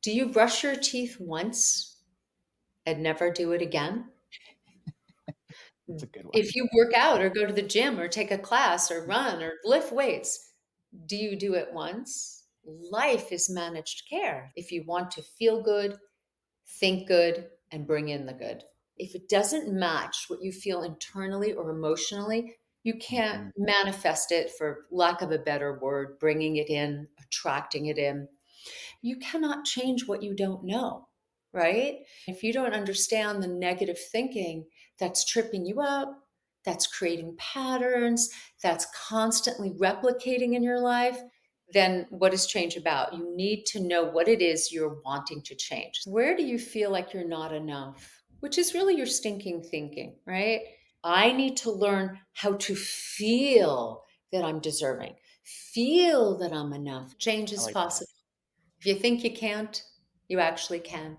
Do you brush your teeth once and never do it again? That's a good one. If you work out or go to the gym or take a class or run or lift weights, do you do it once? Life is managed care. If you want to feel good, think good, and bring in the good. If it doesn't match what you feel internally or emotionally, you can't Mhm. manifest it, for lack of a better word, bringing it in, attracting it in. You cannot change what you don't know, right? If you don't understand the negative thinking that's tripping you up, that's creating patterns, that's constantly replicating in your life, then what is change about? You need to know what it is you're wanting to change. Where do you feel like you're not enough? Which is really your stinking thinking, right? I need to learn how to feel that I'm deserving, feel that I'm enough. Change I is like that. possible. If you think you can't, you actually can.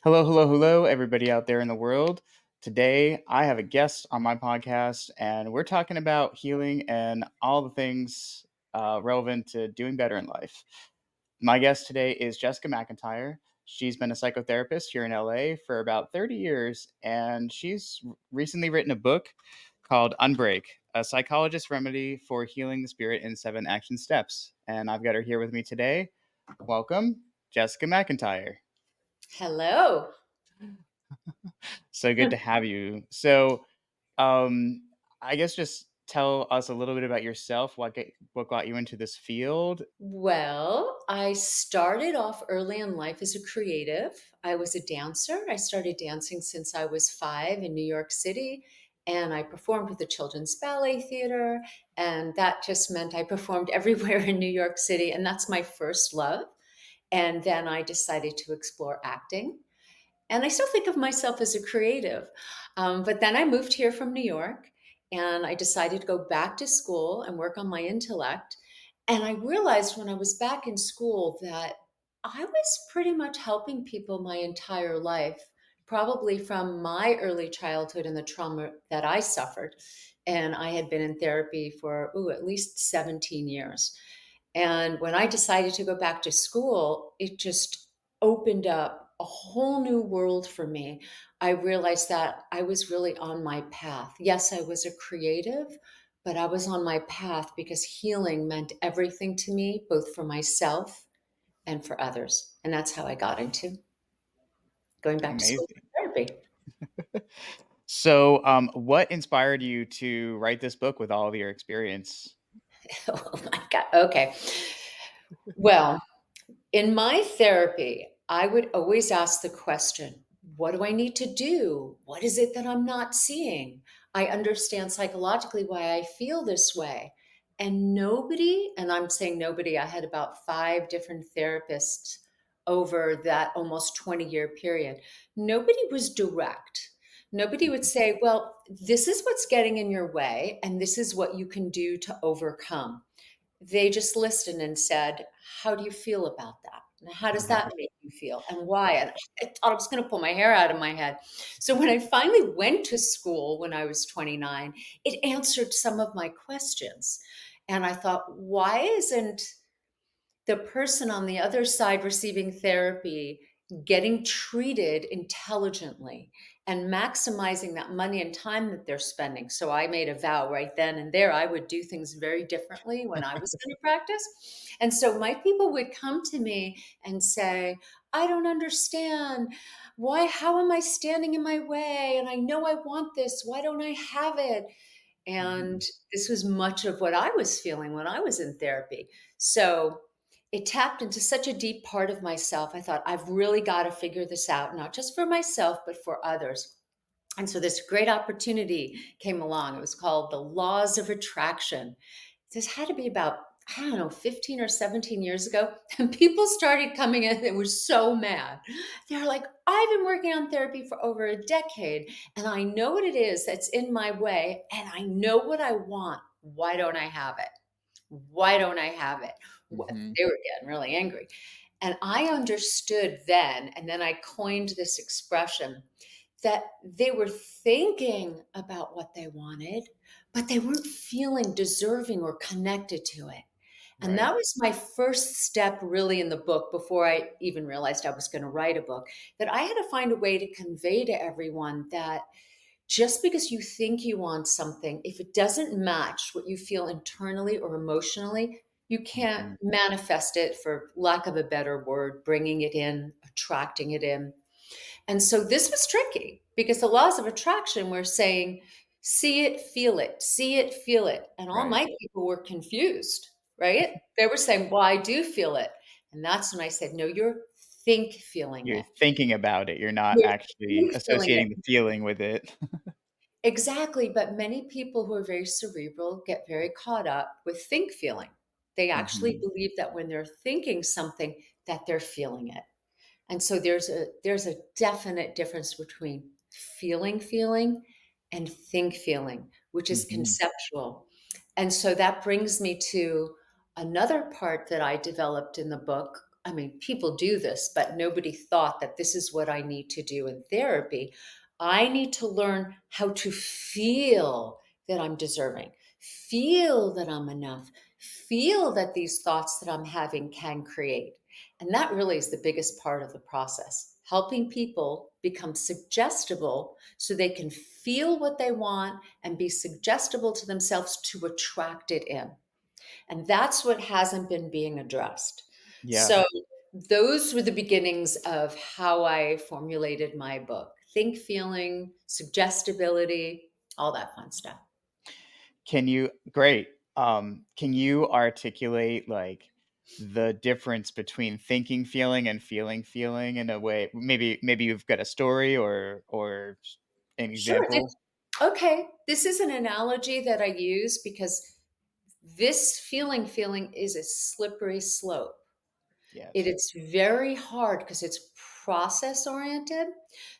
Hello, hello, hello, everybody out there in the world. Today, I have a guest on my podcast, and we're talking about healing and all the things relevant to doing better in life. My guest today is Jessica McIntyre. She's been a psychotherapist here in LA for about 30 years, and she's recently written a book called UNBREAK, a psychologist's remedy for healing the spirit in 7 action steps. And I've got her here with me today. Welcome, Jessica McIntyre. Hello. So good to have you. Um, I guess just tell us a little bit about yourself. What got you into this field? Well, I started off early in life as a creative. I was a dancer. I started dancing since I was 5 in New York City, and I performed with the Children's Ballet Theater. And that just meant I performed everywhere in New York City. And that's my first love. And then I decided to explore acting. And I still think of myself as a creative. But then I moved here from New York and I decided to go back to school and work on my intellect. And I realized when I was back in school that I was pretty much helping people my entire life, probably from my early childhood and the trauma that I suffered. And I had been in therapy for, at least 17 years. And when I decided to go back to school, it just opened up a whole new world for me. I realized that I was really on my path. Yes, I was a creative, but I was on my path because healing meant everything to me, both for myself and for others. And that's how I got into going back to school Amazing. for therapy. What inspired you to write this book with all of your experience? Oh my God. Okay. Well, in my therapy, I would always ask the question, what do I need to do? What is it that I'm not seeing? I understand psychologically why I feel this way. And nobody, and I'm saying nobody, I had about 5 different therapists over that almost 20-year period. Nobody was direct. Nobody would Mhm. say, well, this is what's getting in your way, and this is what you can do to overcome. They just listened and said, "How do you feel about that? And how does that make you feel? And why?" And I thought I was gonna pull my hair out of my head. So when I finally went to school when I was 29, it answered some of my questions. And I thought, why isn't the person on the other side receiving therapy getting treated intelligently and maximizing that money and time that they're spending? So I made a vow right then and there I would do things very differently when I was going to practice. And so my people would come to me and say, I don't understand. Why, how am I standing in my way? And I know I want this. Why don't I have it? And Mhm. this was much of what I was feeling when I was in therapy. So it tapped into such a deep part of myself. I thought, I've really got to figure this out, not just for myself, but for others. And so this great opportunity came along. It was called The Laws of Attraction. This had to be about, I don't know, 15 or 17 years ago. And people started coming in that were so mad. They're like, I've been working on therapy for over a decade, and I know what it is that's in my way, and I know what I want. Why don't I have it? Why don't I have it? Mhm. They were getting really angry. And I understood then, and then I coined this expression that they were thinking about what they wanted, but they weren't feeling deserving or connected to it. And Right. that was my first step really in the book before I even realized I was going to write a book, that I had to find a way to convey to everyone that just because you think you want something, if it doesn't match what you feel internally or emotionally, you can't Mhm. manifest it, for lack of a better word, bringing it in, attracting it in. And so this was tricky because the laws of attraction were saying, see it, feel it, see it, feel it. And all Right. my people were confused, right? They were saying, well, I do feel it. And that's when I said, no, you're think feeling You're it. thinking about it, you're not You're actually think feeling it. associating the feeling with it. Exactly, but many people who are very cerebral get very caught up with think feeling. They actually Mhm. believe that when they're thinking something, that they're feeling it. And so there's a definite difference between feeling and think feeling, which is Mhm. conceptual. And so that brings me to another part that I developed in the book. I mean, people do this, but nobody thought that this is what I need to do in therapy. I need to learn how to feel that I'm deserving, feel that I'm enough, feel that these thoughts that I'm having can create. And that really is the biggest part of the process, helping people become suggestible so they can feel what they want and be suggestible to themselves to attract it in. And that's what hasn't been being addressed. Yeah. So, those were the beginnings of how I formulated my book: think, feeling, suggestibility, all that fun stuff. Can you great. Can you articulate, like, the difference between thinking feeling and feeling in a way maybe you've got a story or an Sure. example? Okay. This is an analogy that I use because this feeling is a slippery slope. Yes. It's very hard because it's process oriented.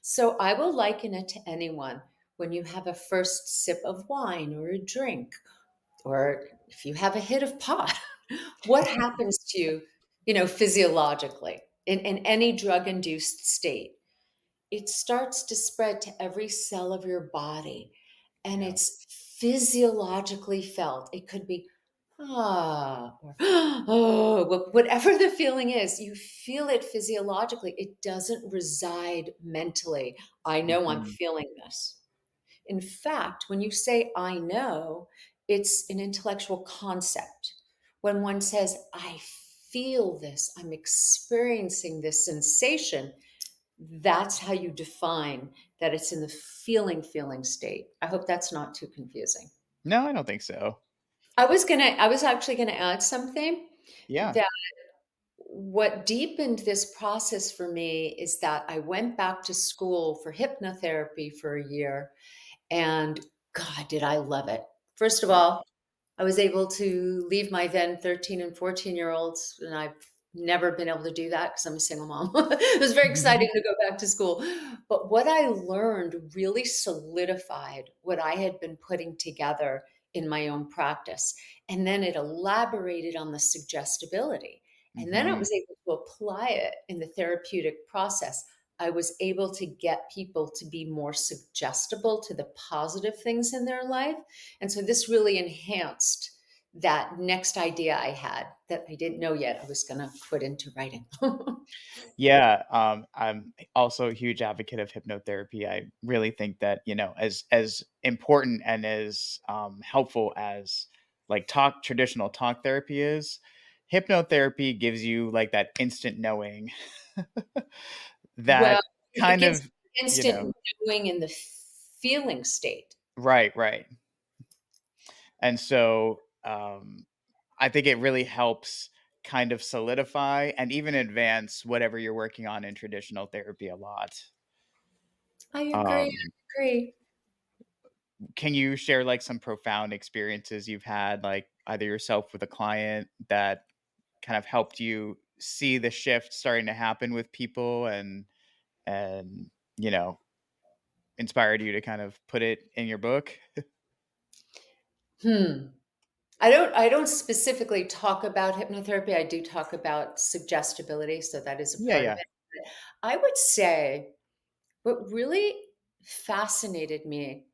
So I will liken it to anyone when you have a first sip of wine or a drink, or if you have a hit of pot, what happens to you, physiologically in any drug induced state? It starts to spread to every cell of your body, and Yeah. it's physiologically felt. It could be or oh, whatever the feeling is, you feel it physiologically. It doesn't reside mentally. I know I'm Mhm. feeling this. In fact, when you say I know, it's an intellectual concept. When one says, I feel this, I'm experiencing this sensation, that's how you define that it's in the feeling state. I hope that's not too confusing. No, I don't think so. I was actually gonna add something Yeah. that what deepened this process for me is that I went back to school for hypnotherapy for a year, and God, did I love it. First of Yeah. all, I was able to leave my then 13 and 14-year-olds, and I've never been able to do that because I'm a single mom. It was very exciting to go back to school. But what I learned really solidified what I had been putting together in my own practice. And then it elaborated on the suggestibility. And then I Mhm. was able to apply it in the therapeutic process. I was able to get people to be more suggestible to the positive things in their life. And so this really enhanced that next idea I had that I didn't know yet I was going to put into writing. Yeah, I'm also a huge advocate of hypnotherapy. I really think that, as important and as helpful as like traditional talk therapy is, hypnotherapy gives you like that instant knowing Well, that it kind gives of, you know, instant knowing in the feeling state. right, right. And so I think it really helps kind of solidify and even advance whatever you're working on in traditional therapy a lot. I agree. Um, I agree. can you share like some profound experiences you've had, like either yourself with a client that kind of helped you see the shift starting to happen with people and you know inspired you to kind of put it in your book? Hmm. I don't specifically talk about hypnotherapy. I do talk about suggestibility, so that is a Yeah, part of yeah. it. I would say what really fascinated me,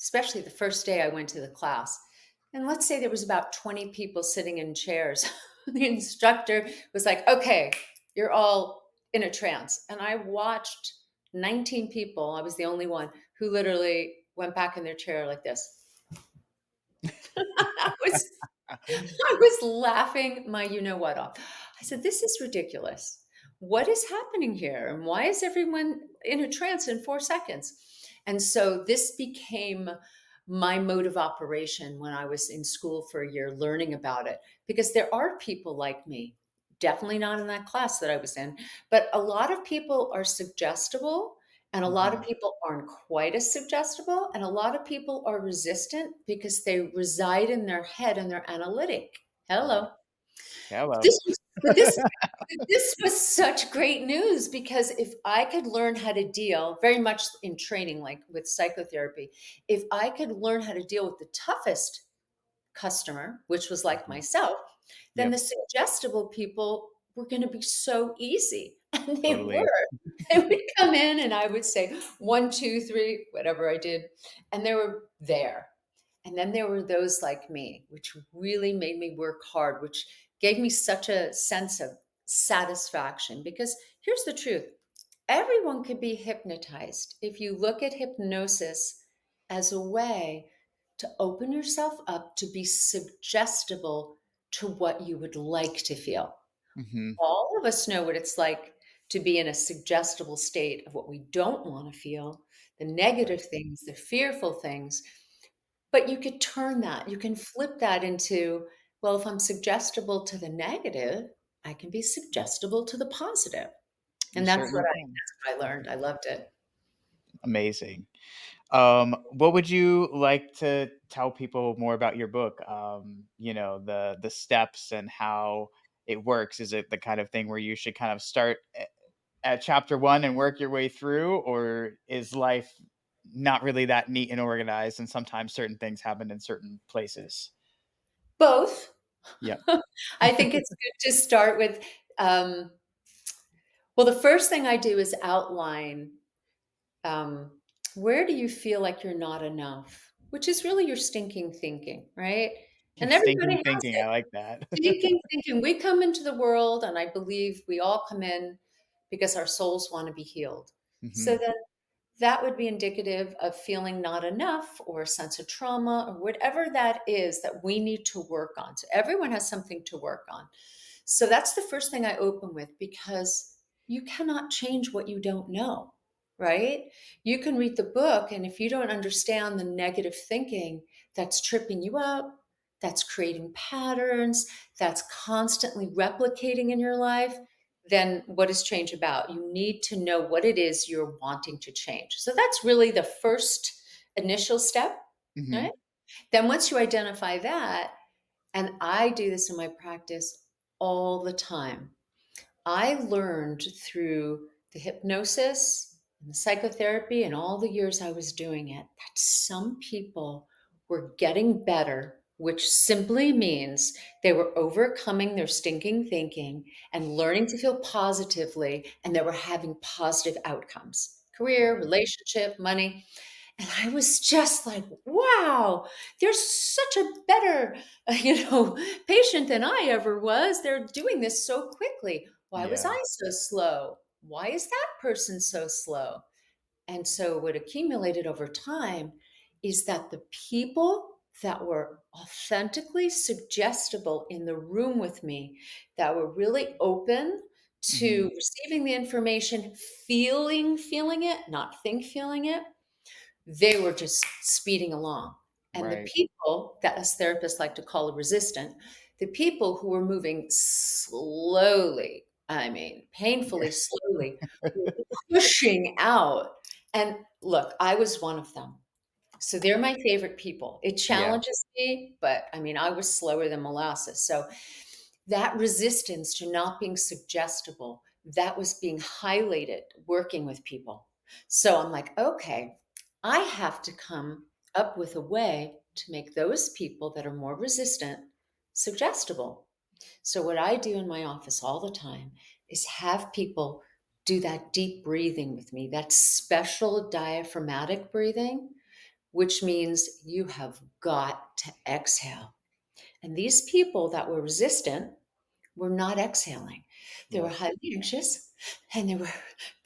especially the first day I went to the class, and let's say there was about 20 people sitting in chairs. The instructor was like, "Okay, you're all in a trance." And I watched 19 people, I was the only one, who literally went back in their chair like this. I was I was laughing my you know what off. I said, "This is ridiculous. What is happening here? And why is everyone in a trance in 4 seconds?" And so this became my mode of operation when I was in school for a year learning about it, because there are people like me, definitely not in that class that I was in, but a lot of people are suggestible and a lot of Hmm. people aren't quite as suggestible, and a lot of people are resistant because they reside in their head and they're analytic. Yeah. Hello. Hello. This was but this was such great news, because if I could learn how to deal very much in training, like with psychotherapy, if I could learn how to deal with the toughest customer, which was like Mhm. myself, then Yep. the suggestible people were going to be so easy. And they were. Totally. They would come in and I would say, one, two, three, whatever I did. And they were there. And then there were those like me, which really made me work hard, which gave me such a sense of satisfaction. Because here's the truth, everyone could be hypnotized if you look at hypnosis as a way to open yourself up to be suggestible to what you would like to feel. Hmm. All of us know what it's like to be in a suggestible state of what we don't want to feel, the Right. negative things, the fearful things. But you could turn that, you can flip that into, well, if I'm suggestible to the negative, I can be suggestible to the positive. You And certainly can. that's what I learned. I loved it. Amazing. What would you like to tell people more about your book? The steps and how it works. Is it the kind of thing where you should kind of start at chapter one and work your way through, or is life not really that neat and organized, and sometimes certain things happen in certain places? Both. Yep. I think it's good to start with, um, well, the first thing I do is outline, um, where do you feel like you're not enough? Which is really your stinking thinking, right? Your And everybody stinking has thinking. it. I like that. Stinking thinking. We come into the world, and I believe we all come in because our souls want to be healed. So Hmm. then that would be indicative of feeling not enough or a sense of trauma or whatever that is that we need to work on. So everyone has something to work on. So that's the first thing I open with, because you cannot change what you don't know, right? You can read the book, and if you don't understand the negative thinking that's tripping you up, that's creating patterns, that's constantly replicating in your life, then what is change about? You need to know what it is you're wanting to change. So that's really the first initial step, Hmm. right? Then once you identify that, and I do this in my practice all the time. I learned through the hypnosis and the psychotherapy and all the years I was doing it that some people were getting better, which simply means they were overcoming their stinking thinking and learning to feel positively, and they were having positive outcomes, career, Right. relationship, money. And I was just like, wow, they're such a better, patient than I ever was. They're doing this so quickly. Why was Yeah. I so slow? Why is that person so slow? And so, what accumulated over time is that the people that were authentically suggestible in the room with me, that were really open Hmm. to receiving the information, feeling it, not feeling it, they were just speeding along. And the Right. people that us therapists like to call resistant, the people who were moving slowly, I mean, painfully slowly, were pushing out. And look, I was one of them. So they're my favorite people. It Yeah. challenges me, but I mean, I was slower than molasses. So that resistance to not being suggestible, that was being highlighted working with people. So I'm like, okay, I have to come up with a way to make those people that are more resistant suggestible. So, what I do in my office all the time is have people do that deep breathing with me, that special diaphragmatic breathing, which means you have got to exhale. And these people that were resistant were not exhaling. They were Yep. highly anxious and they were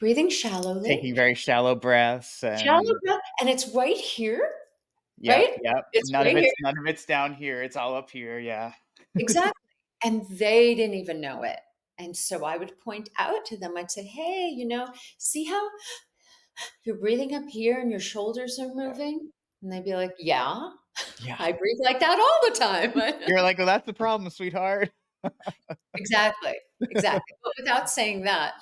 breathing shallowly, Taking very shallow breaths shallow and breath, and it's right here, yep, right? yep. It's right here. None of it's down here. It's all up here. Yeah. Exactly. And they didn't even know it. And so I would point out to them, I'd say, hey, see how you're breathing up here and your shoulders are Yeah. moving? And they'd be like, yeah, Yeah. I breathe like that all the time. You're like, "Well, that's the problem, sweetheart." Exactly. Exactly. But without saying that,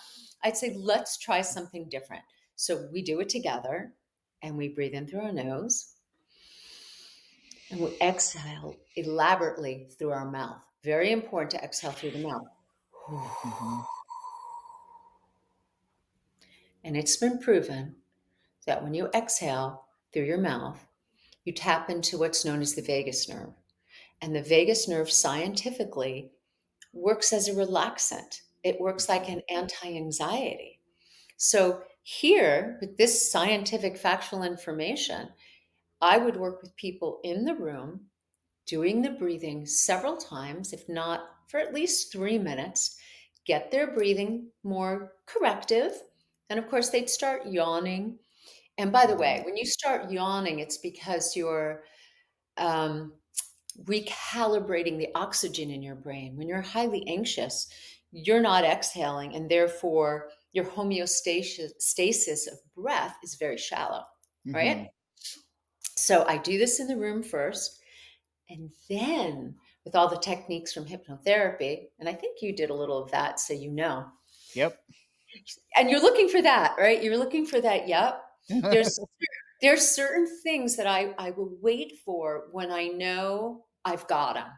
I'd say, let's try something different. So we do it together and we breathe in through our nose and we exhale elaborately through our mouth. Very important to exhale through the mouth. Mhm. And it's been proven that when you exhale through your mouth, you tap into what's known as the vagus nerve. And the vagus nerve scientifically works as a relaxant, it works like Mhm. an anti anxiety. So, here, with this scientific factual information, I would work with people in the room doing the breathing several times, if not for at least 3 minutes, get their breathing more corrective. And of course, they'd start yawning. And by the way, Mhm. when you start yawning, it's because you're um, recalibrating the oxygen in your brain. When you're highly anxious, you're not exhaling, and therefore your homeostasis stasis of breath is very shallow, right? Mhm. So I do this in the room first, and then with all the techniques from hypnotherapy, and I think you did a little of that, so you know. Yep. And you're looking for that, right? You're looking for that. Yep. There's there's certain things that I will wait for when I know I've got them.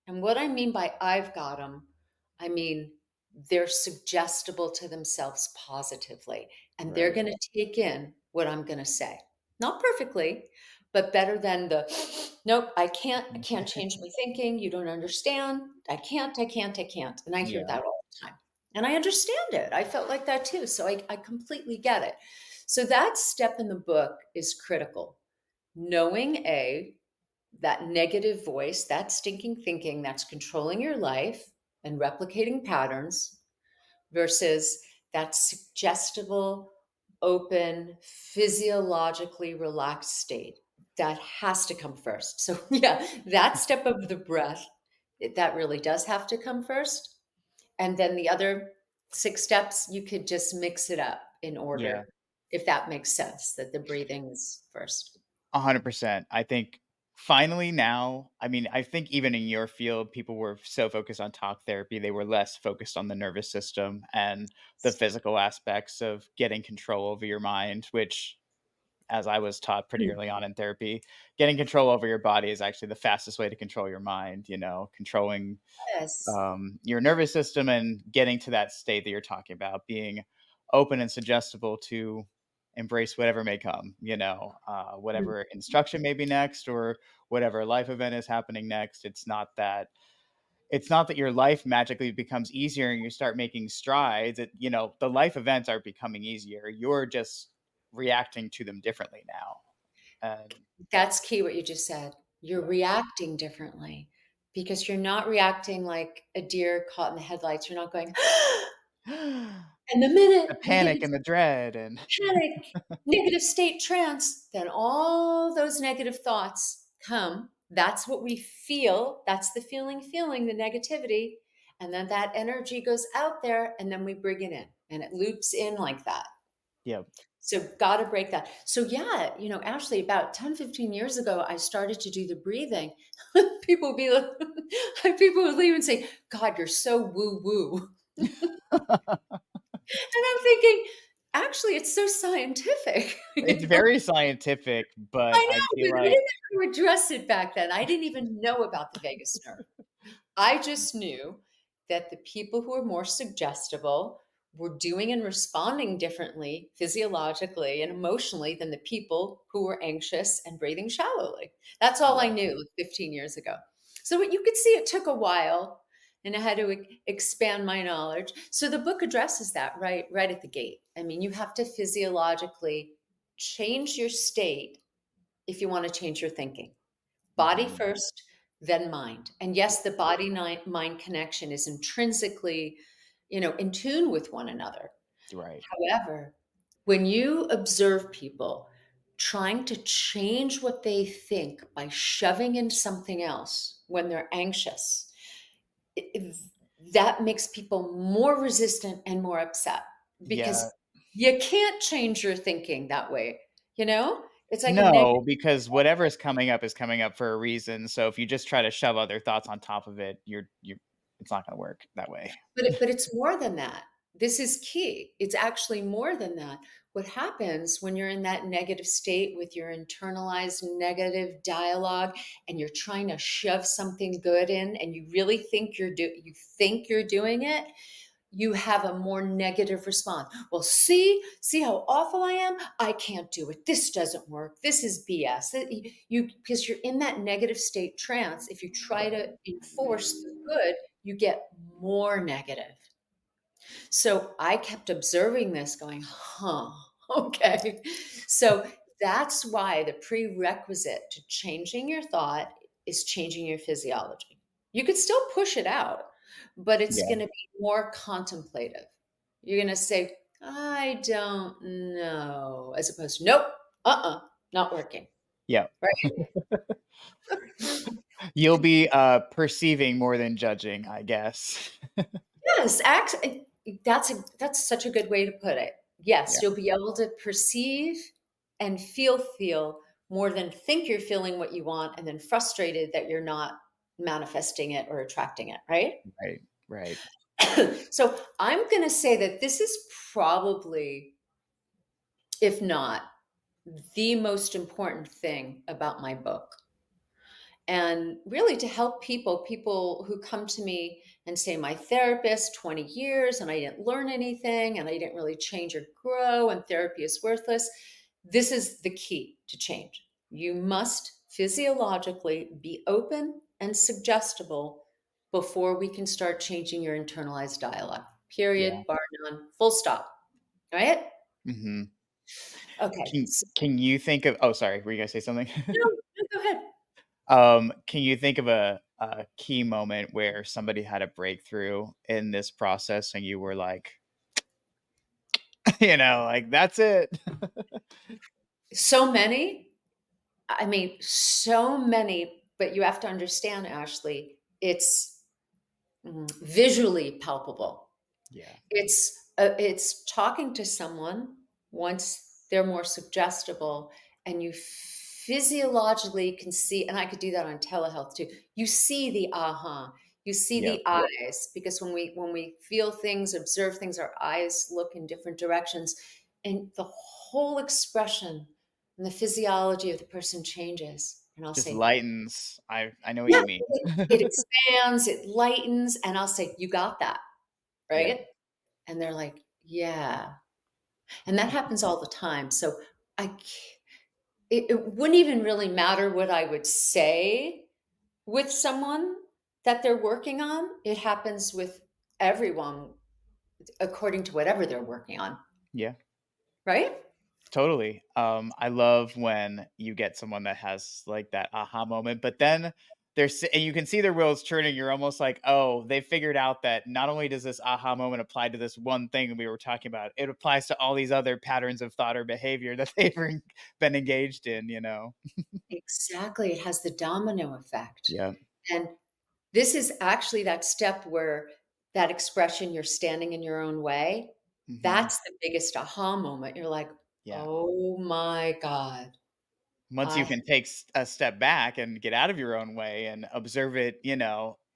And what I mean by I've got them, I mean they're suggestible to themselves positively, and they're Right. going to take in what I'm going to say. Not perfectly, but better than the nope, I can't change my thinking. You don't understand. I can't. And I hear Yeah. that all the time. And I understand it. I felt like that too. So I completely get it. So that step in the book is critical. Knowing that negative voice, that stinking thinking that's controlling your life and replicating patterns versus that suggestible, open, physiologically relaxed state. That has to come first. So, yeah, that step of the breath, that really does have to come first. And then the other 6 steps, you could just mix it up in Yeah. order, if that makes sense, that the breathing is first. 100%. I think finally now, I mean, I think even in your field, people were so focused on talk therapy, they were less focused on the nervous system and the physical aspects of getting control over your mind, which, as I was taught pretty early on in therapy, getting control over your body is actually the fastest way to control your mind, controlling Yes. your nervous system and getting to that state that you're talking about, being open and suggestible to embrace whatever may come, whatever instruction may be next or whatever life event is happening next. It's not that your life magically becomes easier and you start making strides. The life events are becoming easier. You're just reacting to them differently now. And That's key what you just said. You're yeah. reacting differently because you're not reacting like a deer caught in the headlights. You're not going, and the The minute panic and the dread and panic, negative state trance, then all those negative thoughts come. That's what we feel. That's the feeling, the negativity. And then that energy goes out there and then we bring it in and it loops in like that. yeah. So got to break that. So yeah, Ashley, about 10, 15 years ago, I started to do the breathing. People would be like, people would leave and say, God, you're so woo woo. And I'm thinking, actually, it's so scientific. It's very scientific, but I I know, feel but I like didn't know how to address it back then. I didn't even know about the vagus nerve. I just knew that the people who are more suggestible were doing and responding differently physiologically and emotionally than the people who were anxious and breathing shallowly. That's all I Yeah. knew 15 years ago. So you could see it took a while and I had to expand my knowledge. So the book addresses that right at the gate. I mean, you have to physiologically change your state if you want to change your thinking. Body Mhm. first, then mind. And Yeah. yes, the body mind connection is intrinsically, in tune with one another. Right. However, when you observe people trying to change what they think by shoving in something else when they're anxious, it- that makes people more resistant and more upset Yeah. because you can't change your thinking that way. You know, it's like a negative. No, because whatever is coming up for a reason, so if you just try to shove other thoughts on top of it, you're it's not gonna work that way. But it's more than that. This is key. It's actually more than that. What happens when you're in that negative state with your internalized negative dialogue and you're trying to shove something good in and you really think you think you're doing it, you have a more negative response. Well, see how awful I am? I can't do it. This doesn't work. This is BS. You because you're in that negative state trance, if you try Right. to enforce the good, you get more negative. So I kept observing this going, huh, okay. So that's why the prerequisite to changing your thought is changing your physiology. You could still push it out, but it's Yeah. going to be more contemplative. You're going to say, I don't know, as opposed to, nope, not working. Yeah. Right. You'll be, perceiving more than judging, I guess. Yes, that's such a good way to put it. Yes, Yeah. you'll be able to perceive and feel more than think you're feeling what you want and then frustrated that you're not manifesting it or attracting it, right? Right. Right. So I'm going to say that this is probably, if not the most important thing about my book. And really to help people who come to me and say, my therapist, 20 years, and I didn't learn anything, and I didn't really change or grow, and therapy is worthless. This is the key to change. You must physiologically be open and suggestible before we can start changing your internalized dialogue. Yeah. Period, bar none, full stop. Right? Mhm. Okay. Can you think of oh, sorry, were you gonna say something? No, no, go ahead. Can you think of a key moment where somebody had a breakthrough in this process and you were like, like, "That's it." So many. I mean, so many, but you have to understand, Ashley, it's visually palpable. Yeah. It's talking to someone once they're more suggestible and you physiologically can see, and I could do that on telehealth too. You see the aha, you see Yep. the eyes, because when we feel things, observe things, our eyes look in different directions, and the whole expression and the physiology of the person changes. And I'll Just say, lightens. I know what yeah, you mean. it expands, it lightens, and I'll say, you got that, Yeah. right? And they're like, yeah. And that happens all the time. So it wouldn't even really matter what I would say with someone that they're working on. It happens with everyone according to whatever they're working on, Yeah. right? Totally. I love when you get someone that has like that aha moment, but then and you can see their wheels turning. You're almost like, oh, they figured out that not only does this aha moment apply to this one thing we were talking about, it applies to all these other patterns of thought or behavior that been engaged in. Exactly. It has the domino effect. Yeah. And this is actually that step where that expression, you're standing in your own way, Hmm. that's the biggest aha moment. You're like, Yeah. oh my God. Once you I can take a step back and get out of your own way and observe it,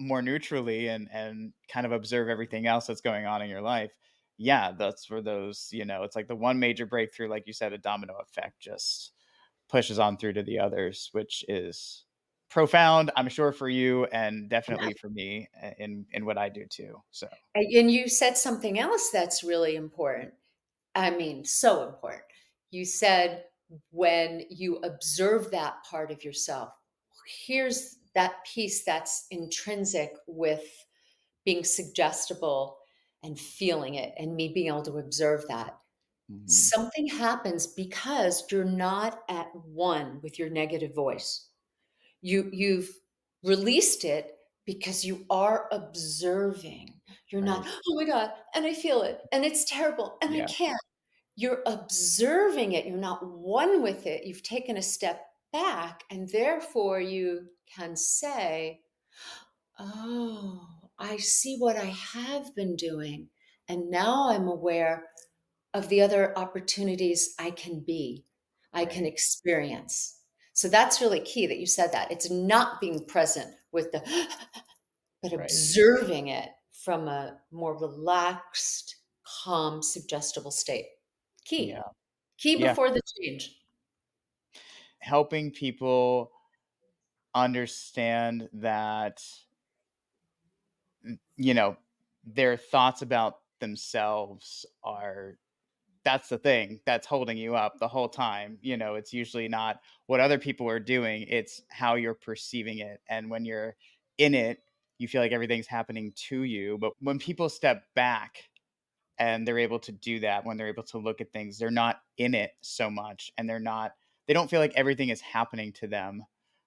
more neutrally and kind of observe everything else that's going on in your life. Yeah, that's where it's like the one major breakthrough, like you said, a domino effect just pushes on through to the others, which is profound, I'm sure, for you and Yeah. definitely for me in what I do too. So, And you said something else that's really important. I mean, so important. You said when you observe that part of yourself, here's that piece that's intrinsic with being suggestible and feeling it and me being able to observe that. mhm, Something happens because you're not at one with your negative voice. You've released it because you are observing. You're not, right. "Oh my god, and I feel it, and it's terrible, and I Yeah, can't." You're observing it, you're not one with it. You've taken a step back, and therefore you can say, "Oh, I see what I have been doing, and now I'm aware of the other opportunities I can be, I can right, experience." So that's really key that you said that. It's not being present with the but right. observing it from a more relaxed, calm, suggestible state. Yeah, Key. Key yeah. before the change. Helping people understand that, you know, their thoughts about themselves are that's the thing that's holding you up the whole time. It's usually not what other people are doing, it's how you're perceiving it. And when you're in it, you feel like everything's happening to you. But when people step back and they're able to do that, when they're able to look at things, they're not in it so much and they don't feel like everything is happening to them.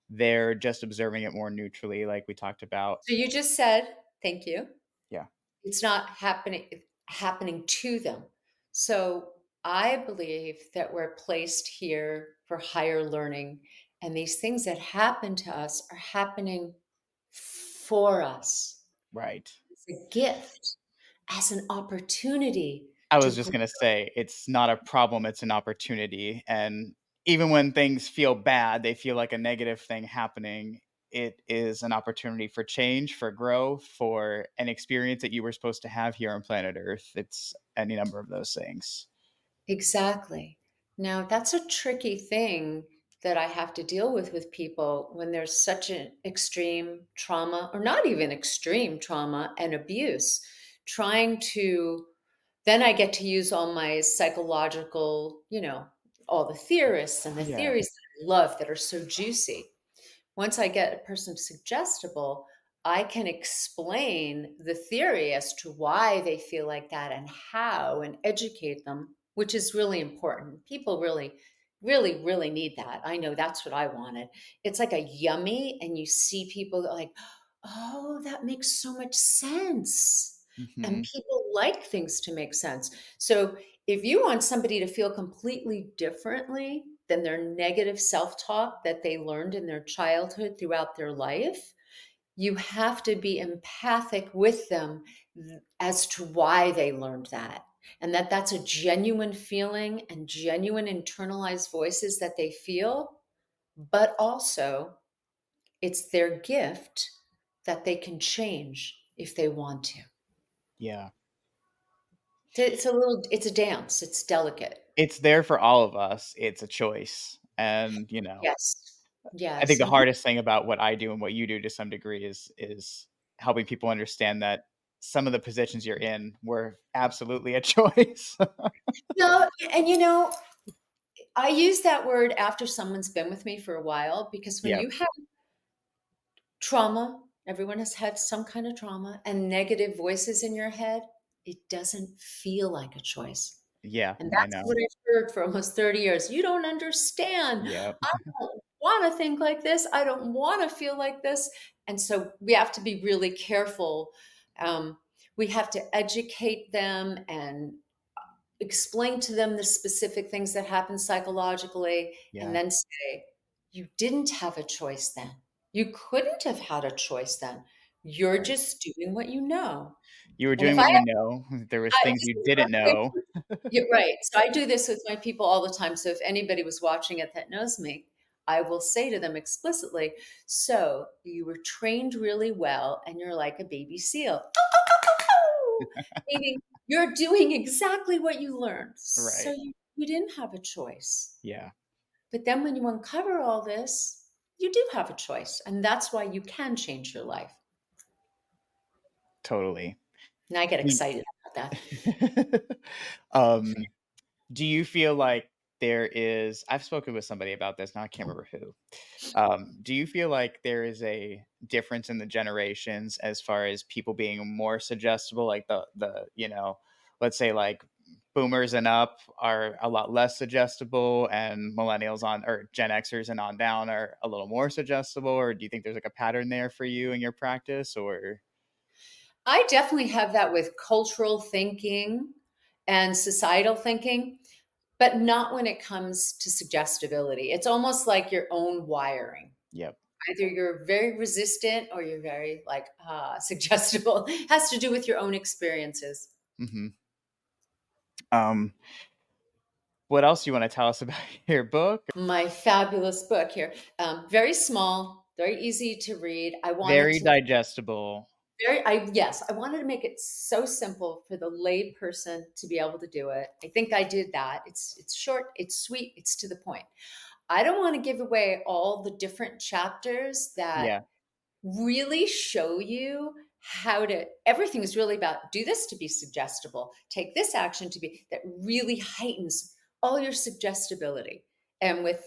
They're just observing it more neutrally, like we talked about. So you just said, thank you. Yeah, It's not happening to them. So I believe that we're placed here for higher learning, and these things that happen to us are happening for us. right. It's a gift as an opportunity I to was just grow. gonna say, it's not a problem, it's an opportunity, and even when things feel bad, they feel like a negative thing happening, it is an opportunity for change, for growth, for an experience that you were supposed to have here on planet Earth. It's any number of those things. Exactly. Now, that's a tricky thing that I have to deal with people when there's such an extreme trauma, or not even extreme trauma and abuse. Trying to, then I get to use all my psychological, all the theorists and the Yeah, theories that I love that are so juicy. Once I get a person suggestible, I can explain the theory as to why they feel like that and how and educate them, which is really important. People really, really, really need that. I know that's what I wanted. It's like a yummy, and you see people that like, oh, that makes so much sense. And mhm, people like things to make sense. So if you want somebody to feel completely differently than their negative self talk that they learned in their childhood throughout their life, you have to be empathic with them as to why they learned that. And that's a genuine feeling and genuine internalized voices that they feel, but also it's their gift that they can change if they want to. yeah. It's a dance, it's delicate. It's there for all of us, it's a choice, and, Yes. I think Yes. the And hardest thing about what I do and what you do to some degree is helping people understand that some of the positions you're in were absolutely a choice. no, and I use that word after someone's been with me for a while, because when Yeah, you have trauma, everyone has had some kind of trauma and negative voices in your head, it doesn't feel like a choice. yeah, And I that's know. what I've heard for almost 30 years. You don't understand. Yeah, I don't want to think like this. I don't want to feel like this. And so we have to be really careful. Um, we have to educate them and explain to them the specific things that happen psychologically, and yeah, then say, you didn't have a choice then. You couldn't have had a choice then. You're right. just doing what you know. You were And doing if I what you know, there was things this you is didn't know. perfect. You're right. So I do this with my people all the time. So if anybody was watching it that knows me, I will say to them explicitly, so you were trained really well and you're like a baby seal. Meaning you're doing exactly what you learned. So Right, you didn't have a choice. yeah, But then when you uncover all this, You do have a choice, and that's why you can change your life. Totally. And I get Mm. excited about that. Um, do you feel like there is I've spoken with somebody about this, now I can't remember who. Do you feel like there is a difference in the generations as far as people being more suggestible? Like let's say like boomers and up are a lot less suggestible and millennials on or Gen Xers and on down are a little more suggestible, or do you think there's like a pattern there for you in your practice or I definitely have that with cultural thinking and societal thinking, but not when it comes to suggestibility. It's almost like your own wiring. yep. Either you're very resistant or you're very like suggestible. Has to do with your own experiences. Mhm. Um, what else you wanna tell us about your book? My fabulous book here, very small, very easy to read. I wanted Very to digestible. very I yes, I wanted to make it so simple for the lay person to be able to do it. I think I did that. It's short, it's sweet, it's to the point. I don't want to give away all the different chapters that Yeah, really show you how to everything is really about do this to be suggestible, take this action to be that really heightens all your suggestibility. And with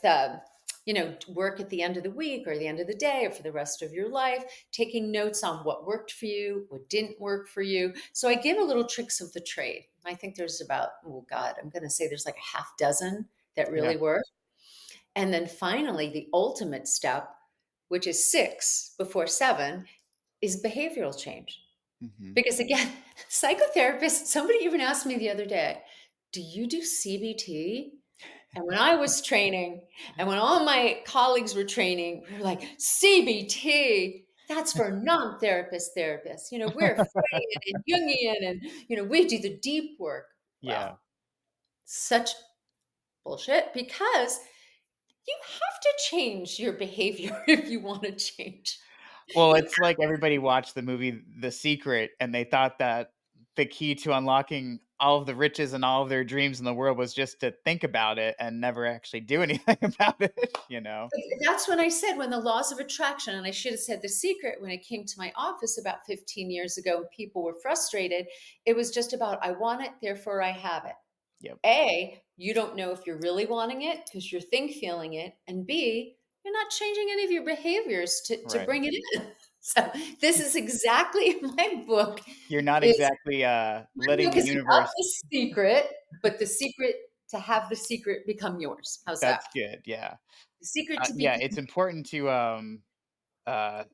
work at the end of the week or the end of the day or for the rest of your life, taking notes on what worked for you, what didn't work for you. So I give a little tricks of the trade. I think there's about, oh god, I'm going to say there's like a half dozen that yeah. really work. And then finally, the ultimate step, which is 6 before 7, is behavioral change. Mhm. Because again, psychotherapists, somebody even asked me the other day, "Do you do CBT?" And when I was training, and when all my colleagues were training, we were like, "CBT, that's for non-therapist therapists. We're Freudian and Jungian, and we do the deep work." Yeah. Well, such bullshit because you have to change your behavior if you want to change. Well, You it's like everybody watched the movie The Secret, and they thought that the key to unlocking all of the riches and all of their dreams in the world was just to think about it and never actually do anything about it, you know? That's when I said when the laws of attraction, and I should have said The Secret when it came to my office about 15 years ago and people were frustrated. It was just about, I want it, therefore I have it. Yep. A, you don't know if you're really wanting it because you're think feeling it. And B, you're not changing any of your behaviors to Right. bring it in. So this is exactly my book You're not is exactly, my letting book the is about universe. the secret, but the secret to have the secret become yours. How's that? That's good, yeah. The secret to Yeah, become it's important to, uh,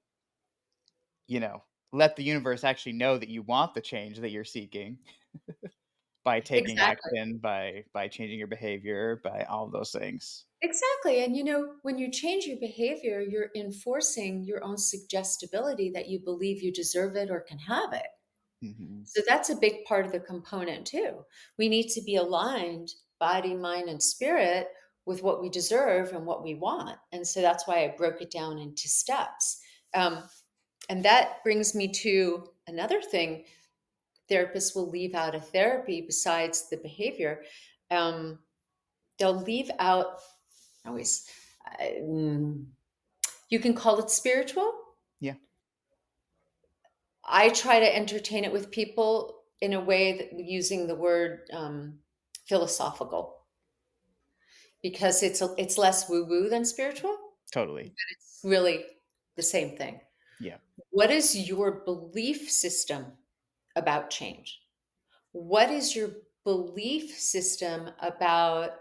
you know, let the universe actually know that you want the change that you're seeking by taking exactly. action, by changing your behavior, by all of those things. Exactly. And when you change your behavior, you're enforcing your own suggestibility that you believe you deserve it or can have it. Mhm. So that's a big part of the component too. We need to be aligned, body, mind, and spirit, with what we deserve and what we want. And so that's why I broke it down into steps. Um, and that brings me to another thing therapists will leave out of therapy besides the behavior. Um, they'll leave out always, mm, you can call it spiritual. Yeah, I try to entertain it with people in a way that using the word philosophical because it's less woo woo than spiritual. totally. It's really the same thing. Yeah. What is your belief system about change? What is your belief system about,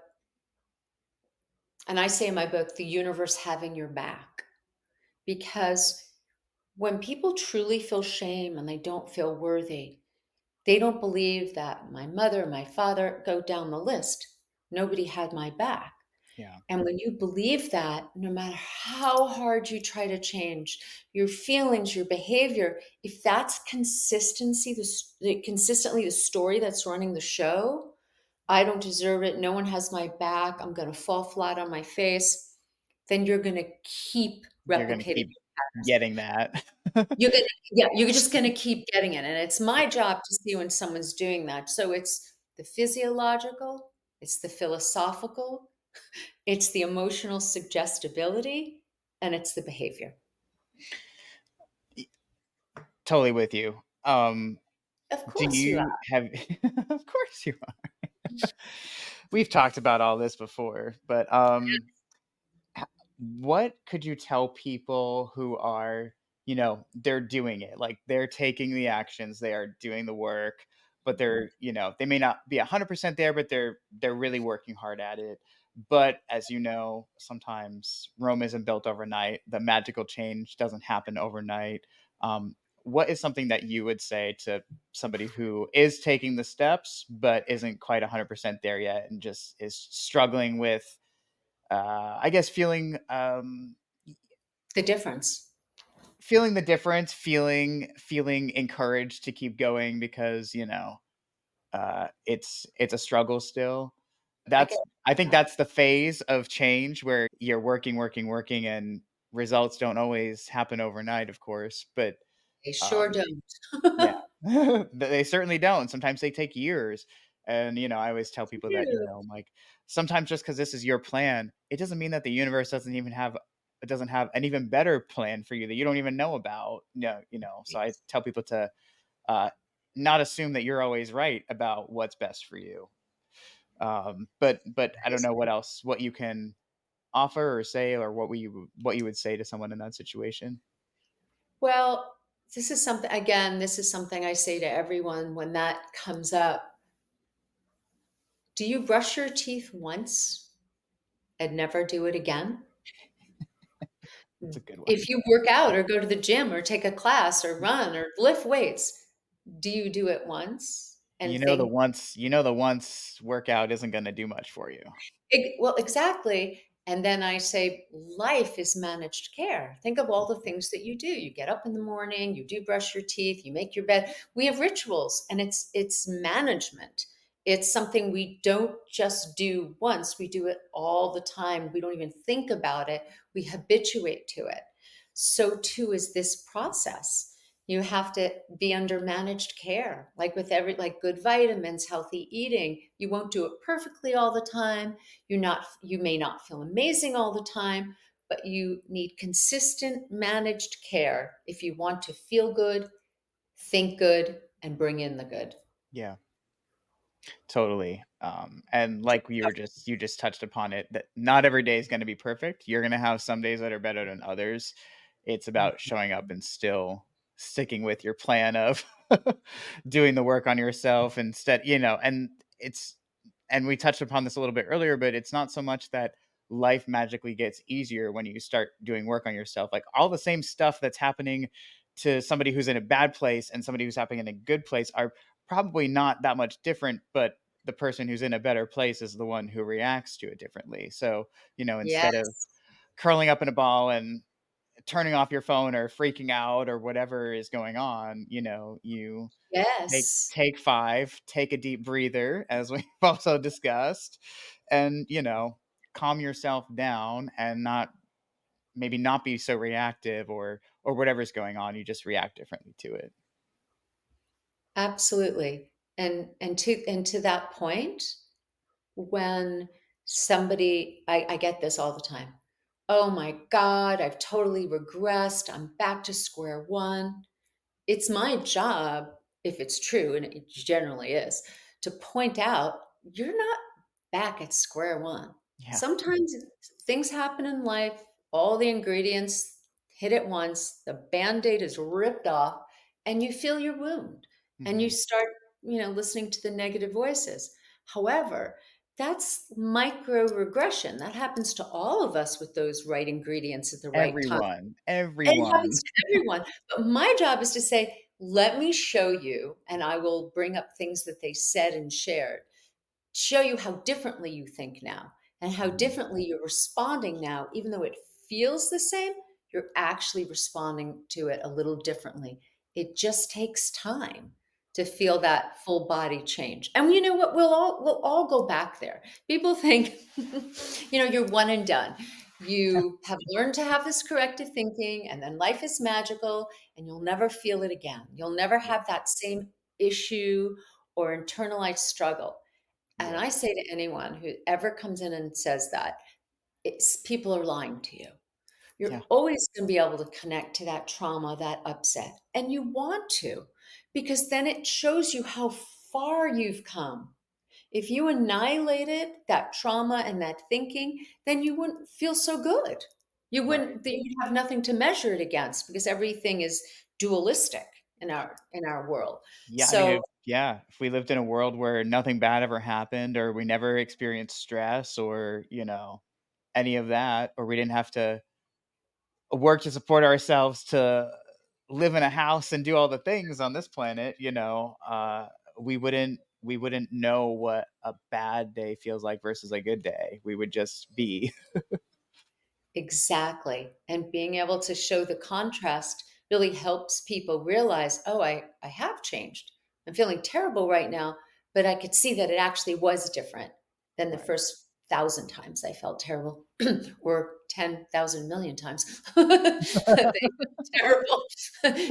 and I say in my book, the universe having your back? Because when people truly feel shame and they don't feel worthy, they don't believe that my mother, my father, go down the list. Nobody had my back. Yeah. And when you believe that, no matter how hard you try to change your feelings, your behavior, if that's consistently the story that's running the show, I don't deserve it. No one has my back. I'm going to fall flat on my face. Then you're going to keep You're gonna replicating keep your patterns. getting that. You're just gonna keep getting it, and it's my job to see when someone's doing that. So it's the physiological, it's the philosophical, it's the emotional suggestibility, and it's the behavior. Y Totally with you. Of Do course you you are. have Of course you are. We've talked about all this before, but, h what could you tell people who are, they're doing it, like, they're taking the actions, they are doing the work, but they may not be 100% there, but they're really working hard at it. But as you know, sometimes Rome isn't built overnight. The magical change doesn't happen overnight. What is something that you would say to somebody who is taking the steps, but isn't quite 100% there yet and just is struggling with I guess The difference. feeling the difference, feeling encouraged to keep going because it's a struggle still. I get I think that. that's the phase of change where you're working, working, working, and results don't always happen overnight, of course. But They sure um, don't. yeah. They certainly don't. Sometimes they take years. And, I always tell people that, True. like, sometimes just because this is your plan, it doesn't mean that the universe doesn't have an even better plan for you that you don't even know about. No, so I tell people to uh, not assume that you're always right about what's best for you. But I don't know what you can offer or say, or what you would say to someone in that situation. Well, this is something I say to everyone when that comes up. Do you brush your teeth once and never do it again? That's a good one. If you work out or go to the gym or take a class or run or lift weights, do you do it once and think, The once workout isn't gonna do much for you. Well, exactly. And then I say, life is managed care. Think of all the things that you do. You get up in the morning, you do brush your teeth, you make your bed. We have rituals, and it's management. It's something we don't just do once, we do it all the time. We don't even think about it. We habituate to it. So too is this process. You have to be under managed care, like with like good vitamins, healthy eating. You won't do it perfectly all the time. You may not feel amazing all the time, but you need consistent managed care if you want to feel good, think good, and bring in the good. Yeah. Totally. And like you just touched upon it, that not every day is going to be perfect. You're going to have some days that are better than others. It's about showing up and still sticking with your plan of doing the work on yourself instead, and we touched upon this a little bit earlier, but it's not so much that life magically gets easier when you start doing work on yourself. Like all the same stuff that's happening to somebody who's in a bad place and somebody who's happening in a good place are probably not that much different, but the person who's in a better place is the one who reacts to it differently. So, instead of Yes. curling up in a ball and turning off your phone or freaking out or whatever is going on, you Yes. take 5, take a deep breather, as we've also discussed, and, calm yourself down and not be so reactive or whatever's going on, you just react differently to it. Absolutely. And to that point, when I get this all the time. Oh my God, I've totally regressed. I'm back to square one. It's my job, if it's true, and it generally is, to point out you're not back at square one. Yeah. Sometimes things happen in life, all the ingredients hit at once, the band aid is ripped off, and you feel your wound and you Mhm. start, listening to the negative voices. However, that's micro regression. That happens to all of us with those right ingredients at the right time. Everyone, It everyone. happens to everyone. But my job is to say, let me show you, and I will bring up things that they said and shared, show you how differently you think now and how Mhm. differently you're responding now. Even though it feels the same, you're actually responding to it a little differently. It just takes time to feel that full body change. And you know what? We'll all go back there. People think, you're one and done. You have learned to have this corrective thinking, and then life is magical, and you'll never feel it again. You'll never Yeah, have that same issue or internalized struggle. And yeah. I say to anyone who ever comes in and says that, people are lying to you. You're Yeah. always going to be able to connect to that trauma, that upset. And you want to, because then it shows you how far you've come. If you annihilated that trauma and that thinking, then you wouldn't feel so good. Right. You'd have nothing to measure it against because everything is dualistic in our world. Yeah, I mean, So if we lived in a world where nothing bad ever happened, or we never experienced stress, or, any of that, or we didn't have to work to support ourselves to live in a house and do all the things on this planet, we wouldn't know what a bad day feels like versus a good day. We would just be. exactly. And being able to show the contrast really helps people realize, oh, I have changed. I'm feeling terrible right now, but I could see that it actually was different than the Right. first 1,000 times I felt terrible, or 10,000 million times that they felt terrible,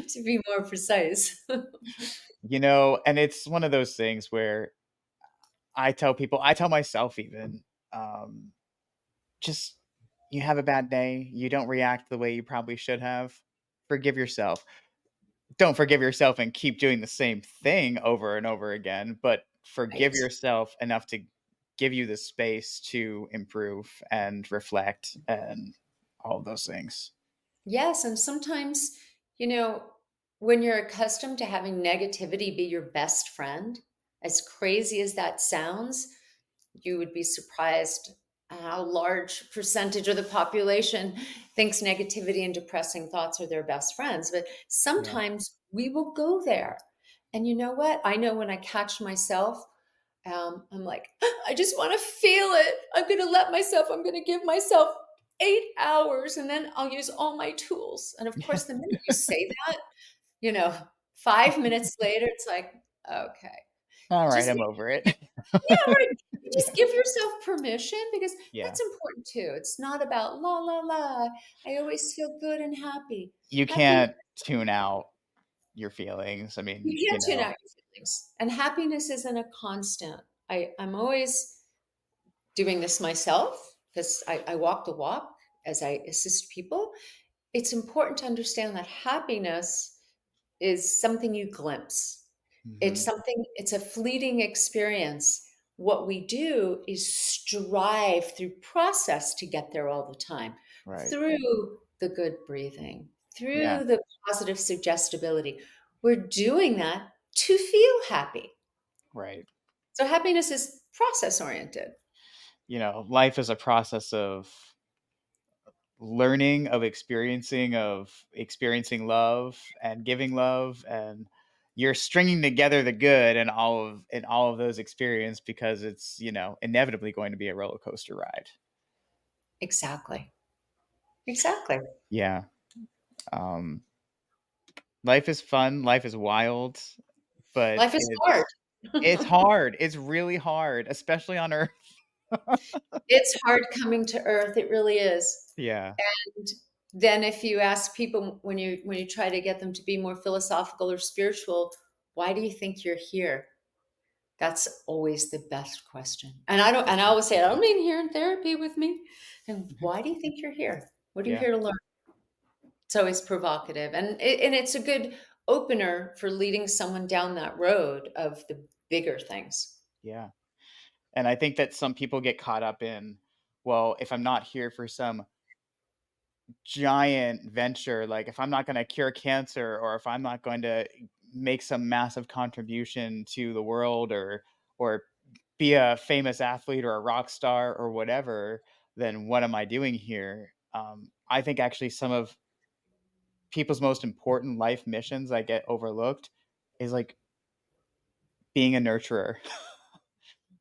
to be more precise. And it's one of those things where I tell myself even, um, just you have a bad day, you don't react the way you probably should have. Forgive yourself. Don't forgive yourself and keep doing the same thing over and over again, but forgive Right. yourself enough to give you the space to improve and reflect and all of those things. Yes, and sometimes, you know, when you're accustomed to having negativity be your best friend, as crazy as that sounds, you would be surprised how large percentage of the population thinks negativity and depressing thoughts are their best friends. But Yeah. sometimes we will go there. And you know what? I know when I catch myself, I'm like, I just want to feel it. I'm going to give myself 8 hours and then I'll use all my tools. And of course, the minute you say that, you know, 5 minutes later, it's like, okay, All right, just, I'm over it. yeah, right. You just give yourself permission because Yeah. that's important too. It's not about la, la, la. I always feel good and happy. You Happiness, can't tune out your feelings. I mean, you can't tune out your feelings. And happiness isn't a constant. I'm always doing this myself because I walk the walk as I assist people. It's important to understand that happiness is something you glimpse. Mhm. It's a fleeting experience. What we do is strive through process to get there all the time, Right. through the good breathing, Yeah. through the positive suggestibility. We're doing that to feel happy. Right. So happiness is process oriented. Life is a process of experiencing love and giving love, and you're stringing together the good and all of those experience, because it's inevitably going to be a roller coaster ride. Exactly. Exactly. Yeah. um Life is fun, life is wild, but Life is hard. it's hard, it's really hard, especially on earth. It's hard coming to earth. It really is. Yeah. And then if you ask people when you try to get them to be more philosophical or spiritual, why do you think you're here? That's always the best question. And I always say, I don't mean here in therapy with me. And why do you think you're here? What are you Yeah. here to learn? It's always provocative. And it's a good opener for leading someone down that road of the bigger things. Yeah. And I think that some people get caught up in, well, if I'm not here for some giant venture, like if I'm not going to cure cancer, or if I'm not going to make some massive contribution to the world, or be a famous athlete or a rock star or whatever, then what am I doing here? I think actually some of people's most important life missions that get overlooked is like being a nurturer,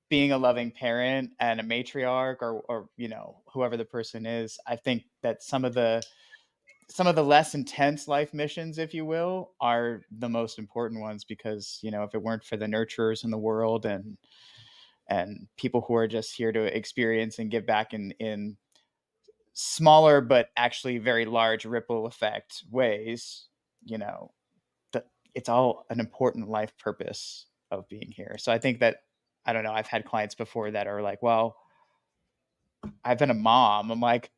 being a loving parent and a matriarch, or whoever the person is. I think that some of the less intense life missions, if you will, are the most important ones, because if it weren't for the nurturers in the world, and people who are just here to experience and give back in smaller but actually very large ripple effect ways, you know that it's all an important life purpose of being here. So I think that, I don't know, I've had clients before that are like, well, I've been a mom. I'm like,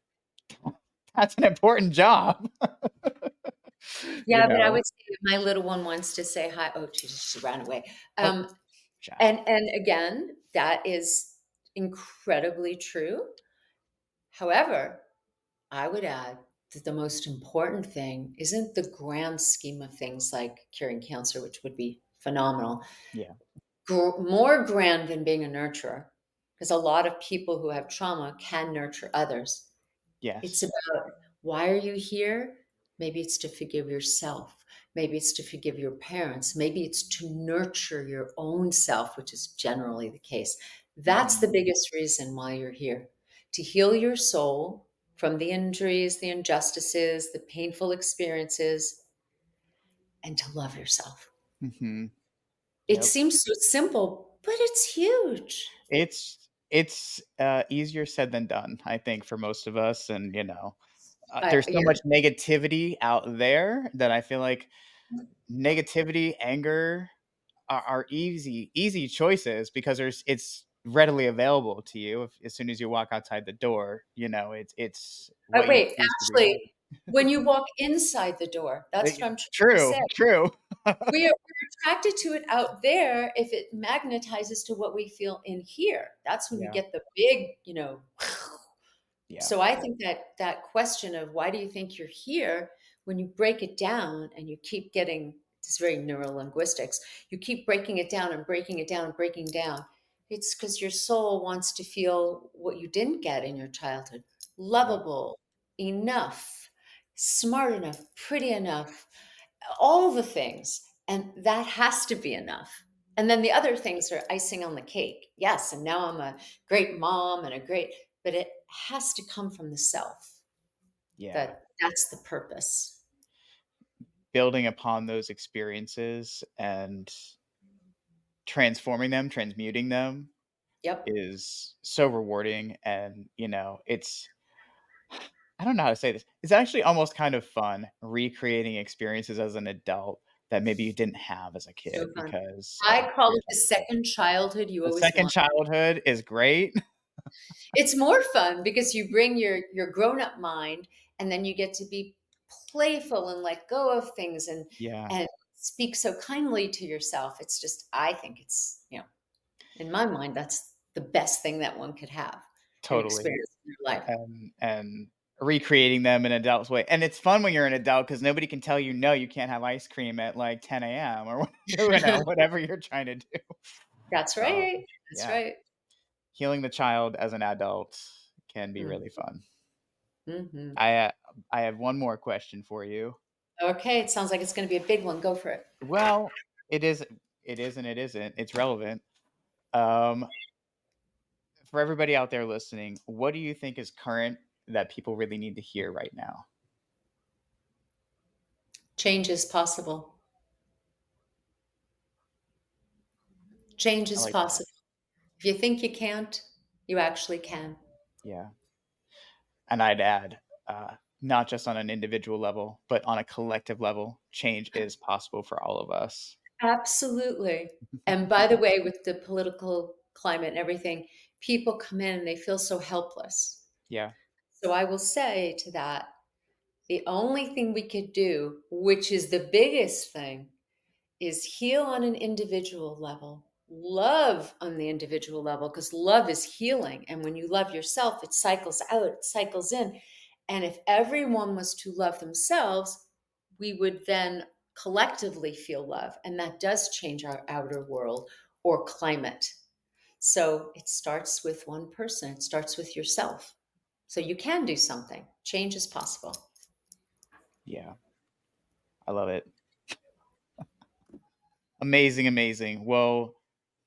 That's an important job. You Yeah, but I know? would say if my little one wants to say hi. Oh, she ran away. Oh, Um, child. and again, that is incredibly true. However, I would add that the most important thing isn't the grand scheme of things like curing cancer, which would be phenomenal, Yeah. more grand than being a nurturer, because a lot of people who have trauma can nurture others. It's Yes. about why are you here? Maybe it's to forgive yourself. Maybe it's to forgive your parents. Maybe it's to nurture your own self, which is generally the case. That's Mhm. the biggest reason why you're here, to heal your soul from the injuries, the injustices, the painful experiences, and to love yourself. Mhm. It Yep. seems so simple, but it's huge. It's easier said than done, I think, for most of us, and, there's so Yeah. much negativity out there that I feel like negativity, anger are easy choices because it's readily available to you as soon as you walk outside the door, it's what you Wait, choose to do. actually, when you walk inside the door, that's what I'm trying to True, say. true. We're attracted to it out there if it magnetizes to what we feel in here. That's when you Yeah, get the big, yeah, so I think that that question of why do you think you're here, when you break it down and you keep getting this very neurolinguistics, you keep breaking it down and breaking it down and breaking down. It's because your soul wants to feel what you didn't get in your childhood: yeah, lovable, enough, smart enough, pretty enough, all the things. And that has to be enough. And then the other things are icing on the cake. Yes, and now I'm a great mom and a great, but it has to come from the self. yeah. That's the purpose. Building upon those experiences and transforming them, transmuting them Yep. is so rewarding, and, it's I don't know how to say this. It's actually almost kind of fun recreating experiences as an adult that maybe you didn't have as a So kid fun. because I call you're it the second childhood you the always second want. childhood is great. It's more fun because you bring your grown-up mind and then you get to be playful and let go of things Yeah, and speak so kindly to yourself. It's just I think it's, in my mind, that's the best thing that one could have and totally. experience in their life. And recreating them in an adult's way. And it's fun when you're an adult because nobody can tell you, "No, you can't have ice cream at, like, 10 AM," or whatever you're trying to do. That's Um, right. That's yeah, right. healing the child as an adult can be Mm, really fun. mhm. I, uh I have one more question for you. Okay, it sounds like it's gonna be a big one. Go for it. Well, it is and it isn't. It's relevant. Um, for everybody out there listening, what do you think is current that people really need to hear right now? Change is possible. Change I is like that. possible. If you think you can't, you actually can. Yeah. And I'd add, not just on an individual level, but on a collective level, change is possible for all of us. Absolutely. And by the way, with the political climate and everything, people come in and they feel so helpless. Yeah, So I will say to that, the only thing we could do, which is the biggest thing, is heal on an individual level, love on the individual level, because love is healing. And when you love yourself, it cycles out, it cycles in. And if everyone was to love themselves, we would then collectively feel love. And that does change our outer world or climate. So it starts with one person, it starts with yourself. So you can do something. Change is possible. yeah, I love it. Amazing, amazing. Well,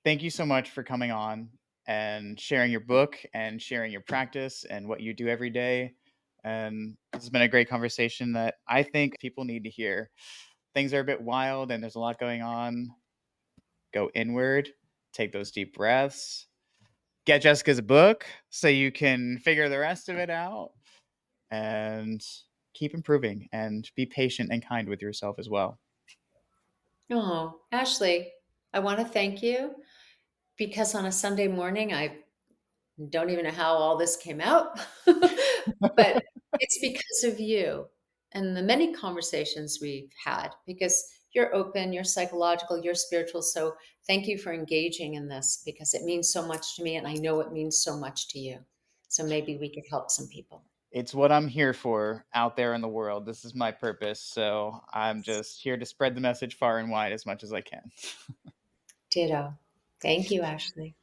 thank you so much for coming on and sharing your book and sharing your practice and what you do every day. And this has been a great conversation that I think people need to hear. Things are a bit wild and there's a lot going on. Go inward, take those deep breaths, get Jessica's book so you can figure the rest of it out and keep improving and be patient and kind with yourself as well. Oh, Ashley, I want to thank you because on a Sunday morning, I Don't even know how all this came out, but it's because of you and the many conversations we've had, because you're open, you're psychological, you're spiritual. So thank you for engaging in this because it means so much to me and I know it means so much to you. So maybe we could help some people. It's what I'm here for out there in the world. This is my purpose. So I'm just here to spread the message far and wide as much as I can. Ditto. Thank you, Ashley.